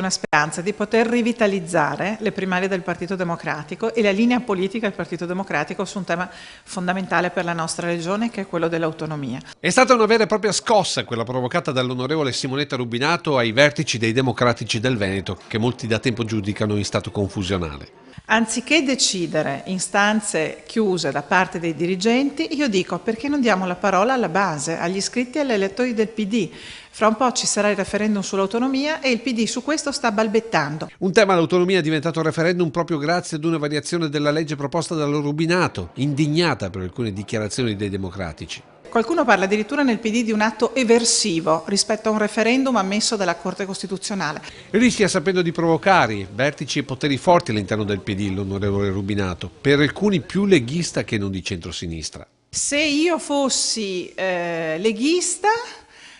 Una speranza di poter rivitalizzare le primarie del Partito Democratico e la linea politica del Partito Democratico su un tema fondamentale per la nostra regione, che è quello dell'autonomia. È stata una vera e propria scossa quella provocata dall'onorevole Simonetta Rubinato ai vertici dei Democratici del Veneto, che molti da tempo giudicano in stato confusionale. Anziché decidere in stanze chiuse da parte dei dirigenti, io dico: perché non diamo la parola alla base, agli iscritti e agli elettori del PD? Fra un po' ci sarà il referendum sull'autonomia e il PD su questo sta balbettando. Un tema, l'autonomia, è diventato referendum proprio grazie ad una variazione della legge proposta dallo Rubinato, indignata per alcune dichiarazioni dei democratici. Qualcuno parla addirittura nel PD di un atto eversivo rispetto a un referendum ammesso dalla Corte Costituzionale. Rischia, sapendo di provocare vertici e poteri forti all'interno del PD, l'onorevole Rubinato, per alcuni più leghista che non di centrosinistra. Se io fossi leghista,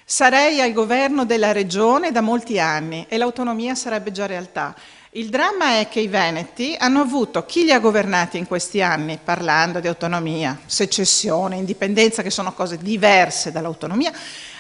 sarei al governo della regione da molti anni e l'autonomia sarebbe già realtà. Il dramma è che i veneti hanno avuto chi li ha governati in questi anni, parlando di autonomia, secessione, indipendenza, che sono cose diverse dall'autonomia,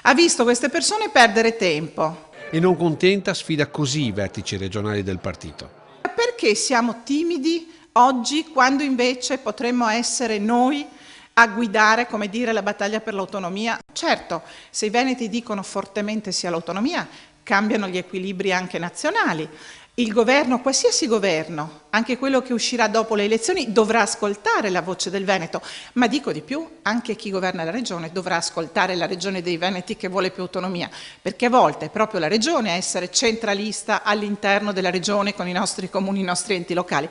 ha visto queste persone perdere tempo. E non contenta, sfida così i vertici regionali del partito. Perché siamo timidi oggi, quando invece potremmo essere noi a guidare, come dire, la battaglia per l'autonomia? Certo, se i veneti dicono fortemente sì all'autonomia, cambiano gli equilibri anche nazionali. Il governo, qualsiasi governo, anche quello che uscirà dopo le elezioni, dovrà ascoltare la voce del Veneto, ma dico di più, anche chi governa la regione dovrà ascoltare la regione dei Veneti che vuole più autonomia, perché a volte è proprio la regione a essere centralista all'interno della regione con i nostri comuni, i nostri enti locali.